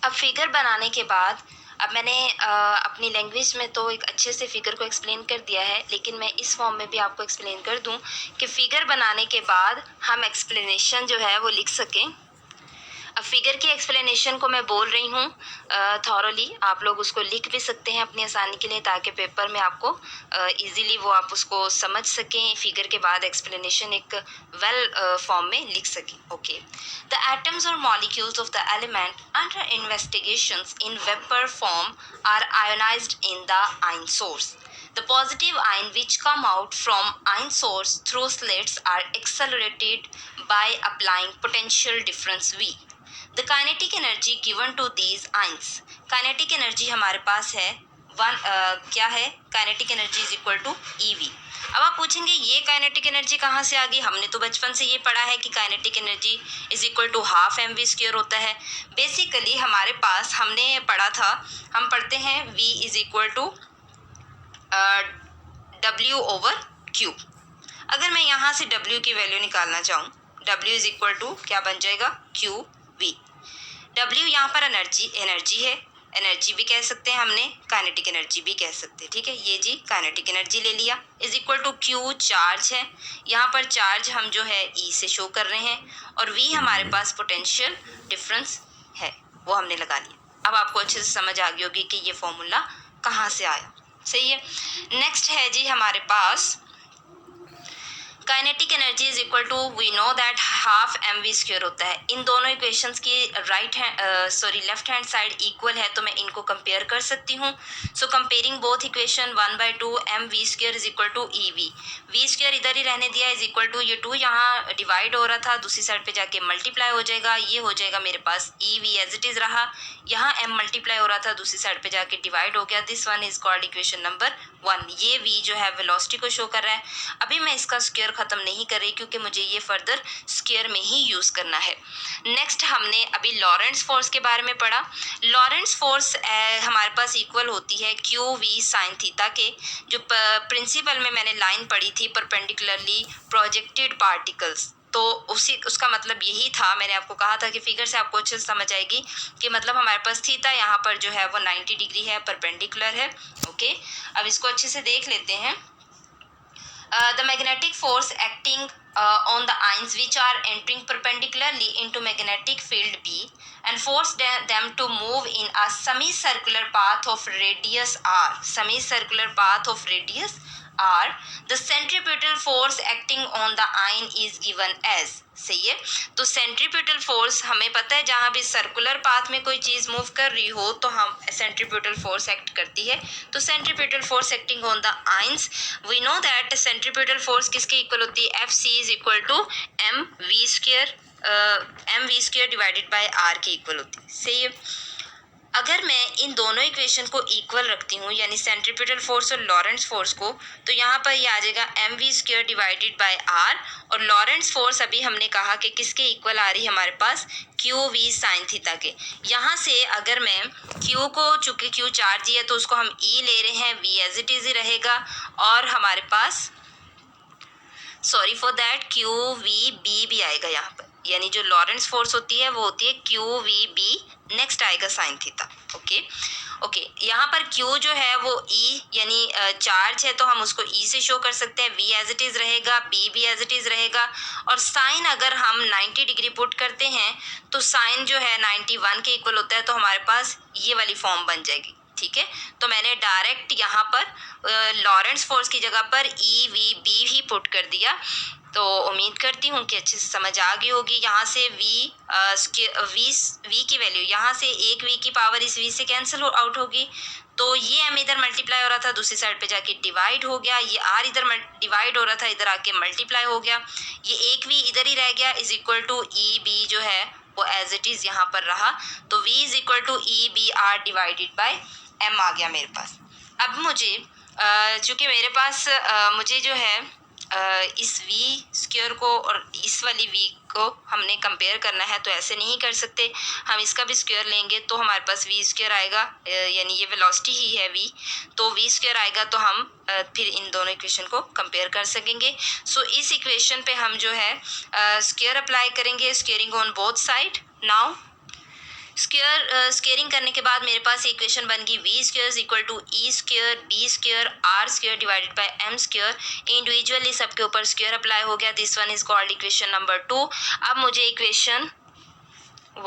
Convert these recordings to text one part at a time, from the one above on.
अब फिगर बनाने के बाद अब मैंने अपनी लैंग्वेज में तो एक अच्छे से फिगर को एक्सप्लेन कर दिया है, लेकिन मैं इस फॉर्म में भी आपको एक्सप्लेन कर दूं कि फिगर बनाने के बाद हम एक्सप्लेनेशन जो है वो लिख सकें। अब फिगर की एक्सप्लेनेशन को मैं बोल रही हूँ थॉरली, आप लोग उसको लिख भी सकते हैं अपनी आसानी के लिए, ताकि पेपर में आपको इजीली वो आप उसको समझ सकें, फिगर के बाद एक्सप्लेनेशन एक वेल फॉर्म में लिख सकें। ओके, द एटम्स और molecules of the element under investigations in vapour form are ionised in the ion source. The positive ion which come out from ion source through slits are accelerated by applying potential difference V. The kinetic energy given to these ions. Kinetic energy हमारे पास है क्या है? Kinetic energy is equal to EV. अब आप पूछेंगे ये kinetic energy कहाँ से आ गई? हमने तो बचपन से ये पढ़ा है कि kinetic energy is equal to half mv square होता है। बेसिकली हमारे पास हमने पढ़ा था, हम पढ़ते हैं v is equal to W over Q। अगर मैं यहाँ से W की वैल्यू निकालना चाहूँ, W इज इक्वल टू क्या बन जाएगा? QV। W यहाँ पर एनर्जी है, एनर्जी भी कह सकते हैं हमने, काइनेटिक एनर्जी भी कह सकते हैं। ठीक है, ये जी काइनेटिक एनर्जी ले लिया, is equal to Q charge है, यहाँ पर चार्ज हम जो है E से शो कर रहे हैं, और V हमारे पास पोटेंशियल डिफरेंस है, वो हमने लगा लिया। अब आपको अच्छे से समझ आ गई होगी कि ये फॉर्मूला कहाँ से आया। सही है। नेक्स्ट है जी हमारे पास kinetic energy is equal to, we know that half mv square होता है। इन दोनों इक्वेशंस की लेफ्ट हैंड साइड इक्वल है, तो मैं इनको कंपेयर कर सकती हूँ। So comparing both equation 1/2 mv square is equal to ev। v square इधर ही रहने दिया, इज इक्वल टू ये 2 यहाँ डिवाइड हो रहा था, दूसरी साइड पे जाके मल्टीप्लाई हो जाएगा, ये हो जाएगा मेरे पास ev एज इट इज रहा, यहाँ m मल्टीप्लाई हो रहा था, दूसरी साइड पे जाके डिवाइड हो गया। This one is called equation number 1। ये v जो है वेलोसिटी को शो कर रहा है। अभी मैं इसका स्क्वायर खत्म नहीं कर रही, क्योंकि मुझे ये फर्दर स्क्वायर में ही यूज करना है। नेक्स्ट हमने अभी लॉरेंट्ज फोर्स के बारे में पढ़ा। लॉरेंट्ज फोर्स हमारे पास इक्वल होती है क्यू वी साइन थीटा के। जो प्रिंसिपल में मैंने लाइन पढ़ी थी, परपेंडिकुलरली प्रोजेक्टेड पार्टिकल्स, तो उसका मतलब यही था। मैंने आपको कहा था कि फिगर से आपको अच्छे से समझ आएगी कि मतलब हमारे पास थीटा यहाँ पर जो है वो 90 डिग्री है, परपेंडिकुलर है। ओके, अब इसको अच्छे से देख लेते हैं। The magnetic force acting on the ions which are entering perpendicularly into magnetic field B and force them to move in a semicircular path of radius r. Semicircular path of radius r. The centripetal force acting on the ion is given as. सही है। तो centripetal force हमें पता है, जहाँ भी circular path में कोई चीज़ मूव कर रही हो तो हम सेंट्रीपिटल फोर्स एक्ट करती है। तो centripetal force acting on the ions, we know that centripetal force किसके इक्वल होती है? F C is equal to mv square divided by r के इक्वल होती है। सही है। अगर मैं इन दोनों इक्वेशन को इक्वल रखती हूँ, यानी सेंट्रीपिटल फोर्स और लॉरेंट्ज फोर्स को, तो यहाँ पर ये आ जाएगा mv square divided by r। और लॉरेंट्ज फोर्स अभी हमने कहा कि किसके इक्वल आ रही है हमारे पास? क्यू वी साइन थीटा के। यहाँ से अगर मैं q को, चूंकि q चार्ज ही है तो उसको हम e ले रहे हैं, v एज इट इज ही रहेगा, और हमारे पास sorry for that Q V B भी आएगा यहाँ पर, यानी जो लॉरेंट्ज फोर्स होती है वो होती है क्यू वी बी, नेक्स्ट आएगा साइन थीटा। ओके, यहाँ पर Q जो है वो E यानी चार्ज है, तो हम उसको E से शो कर सकते हैं, V एज इट इज़ रहेगा, B भी एज इट इज़ रहेगा, और साइन अगर हम 90 डिग्री पुट करते हैं तो साइन जो है 91 के इक्वल होता है, तो हमारे पास ये वाली फॉर्म बन जाएगी। ठीक है, तो मैंने डायरेक्ट यहाँ पर लॉरेंट्ज फोर्स की जगह पर ई वी बी ही पुट कर दिया। तो उम्मीद करती हूँ कि अच्छे से समझ आ गई होगी। यहाँ से v की वैल्यू, यहाँ से एक v की पावर इस v से कैंसिल आउट होगी, तो ये m इधर मल्टीप्लाई हो रहा था, दूसरी साइड पे जाके डिवाइड हो गया, ये r इधर डिवाइड हो रहा था, इधर आके मल्टीप्लाई हो गया, ये एक v इधर ही रह गया, is equal to E B जो है वो एज इट इज़ यहाँ पर रहा, तो v is equal to E B R divided by m आ गया मेरे पास। अब मुझे चूँकि मेरे पास मुझे जो है इस v स्क्वायर को और इस वाली v को हमने कंपेयर करना है, तो ऐसे नहीं कर सकते, हम इसका भी स्क्वायर लेंगे तो हमारे पास v स्क्वायर आएगा, यानी ये वेलोसिटी ही है v, तो v स्क्वायर आएगा, तो हम फिर इन दोनों इक्वेशन को कंपेयर कर सकेंगे। सो इस इक्वेशन पे हम जो है स्क्वायर अप्लाई करेंगे, squaring on both side. Now squaring करने के बाद मेरे पास इक्वेशन बन गई V square equal to E square B square R square divided by M square. Individually सबके ऊपर स्क्वेयर अप्लाई हो गया। This one is called equation number 2। अब मुझे इक्वेशन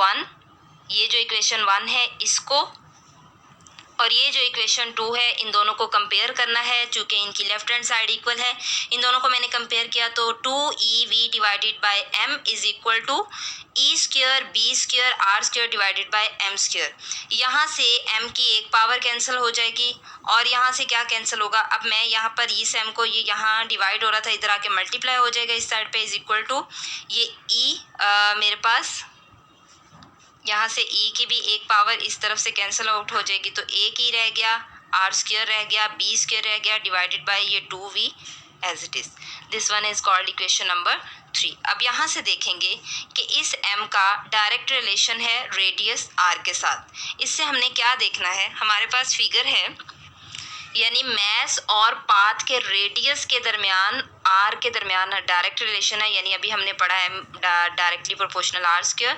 1, ये जो इक्वेशन 1 है इसको और ये जो इक्वेशन 2 है इन दोनों को कंपेयर करना है। चूंकि इनकी लेफ्ट हैंड साइड इक्वल है, इन दोनों को मैंने कंपेयर किया तो 2EV divided by m is equal to E square B square R square divided by M square. यहाँ से m की एक पावर कैंसिल हो जाएगी और यहाँ से क्या कैंसिल होगा, अब मैं यहाँ पर इस m को, ये यहाँ डिवाइड हो रहा था, इधर आके मल्टीप्लाई हो जाएगा इस साइड पे, इज इक्वल टू ये e मेरे पास यहाँ से e की भी एक पावर इस तरफ से कैंसिल आउट हो जाएगी तो एक ही रह गया, आर स्क्वेयर रह गया, बी स्क्वेयर रह गया डिवाइडेड बाय ये 2v as it is. This one is called equation number 3। अब यहाँ से देखेंगे कि इस m का डायरेक्ट रिलेशन है रेडियस r के साथ। इससे हमने क्या देखना है, हमारे पास फिगर है, यानी मैस और पाथ के रेडियस के दरमियान r के दरमियान डायरेक्ट रिलेशन है, यानी अभी हमने पढ़ा है डायरेक्टली प्रोपोर्शनल r स्क्वायर।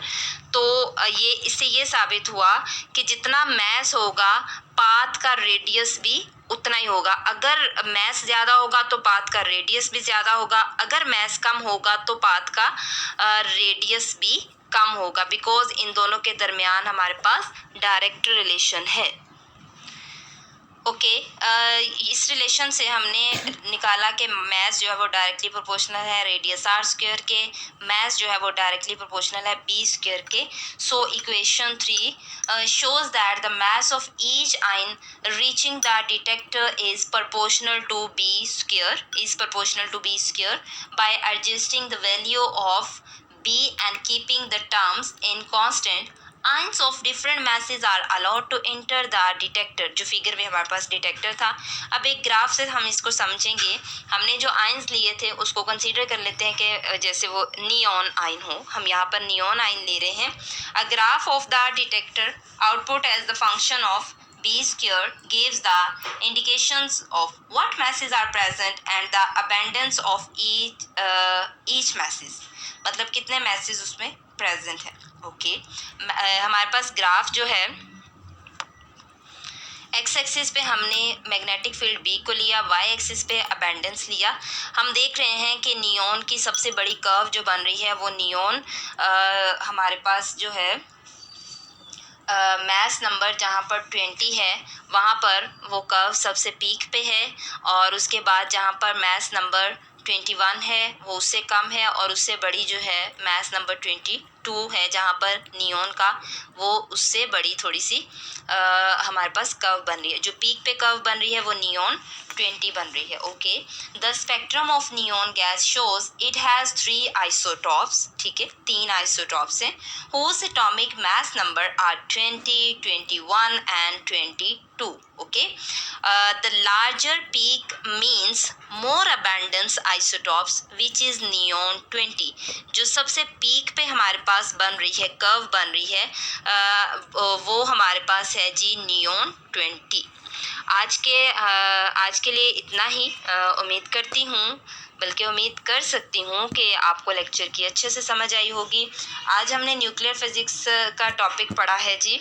तो ये इससे ये साबित हुआ कि जितना मैस होगा पाथ का रेडियस भी उतना ही होगा। अगर मैस ज़्यादा होगा तो पाथ का रेडियस भी ज़्यादा होगा, अगर मैस कम होगा तो पाथ का रेडियस भी कम होगा, बिकॉज इन दोनों के दरमियान हमारे पास डायरेक्ट रिलेशन है। ओके, इस रिलेशन से हमने निकाला कि मैस जो है वो डायरेक्टली प्रोपोर्शनल है रेडियस आर स्क्वायर के, मैस जो है वो डायरेक्टली प्रोपोर्शनल है बी स्क्वायर के। So equation 3 shows that the mass of each ion reaching the detector is proportional to b square by adjusting the value of b and keeping the terms in constant. Ions of different masses are allowed to enter the detector. जो figure में हमारे पास detector था, अब एक graph से हम इसको समझेंगे। हमने जो आइंस लिए थे उसको कंसीडर कर लेते हैं कि जैसे वो नियॉन आइन हो, हम यहाँ पर नियॉन आइन ले रहे हैं। A graph of the detector output as the function of b square gives the indications of what masses are present and the abundance of each masses, मतलब कितने मैसेज उसमें प्रेजेंट है। ओके, हमारे पास ग्राफ जो है एक्स एक्सिस पे हमने magnetic field B को लिया, वाई एक्सिस पे अबेंडेंस लिया। हम देख रहे हैं कि नियॉन की सबसे बड़ी कर्व जो बन रही है वो नियॉन हमारे पास जो है मैस नंबर जहाँ पर 20 है वहाँ पर वो कर्व सबसे पीक पे है, और उसके बाद जहाँ पर मैस नंबर 21 है वो उससे कम है, और उससे बड़ी जो है मैस नंबर 22 है जहाँ पर नियॉन का वो उससे बड़ी थोड़ी सी हमारे पास कर्व बन रही है। जो पीक पे कर्व बन रही है वो नियॉन 20 बन रही है। Okay, the spectrum of neon gas shows it has 3 isotopes. ठीक है, 3 आइसोटॉप्स हैं whose atomic mass number are 20, 21 and 22. Okay, the larger peak means more abundance isotopes which is neon 20। जो सबसे पीक पे हमारे पास बन रही है, कर्व बन रही है, वो हमारे पास है जी नियॉन 20। आज के लिए इतना ही। उम्मीद करती हूँ, बल्कि उम्मीद कर सकती हूँ कि आपको लेक्चर की अच्छे से समझ आई होगी। आज हमने न्यूक्लियर फिज़िक्स का टॉपिक पढ़ा है जी।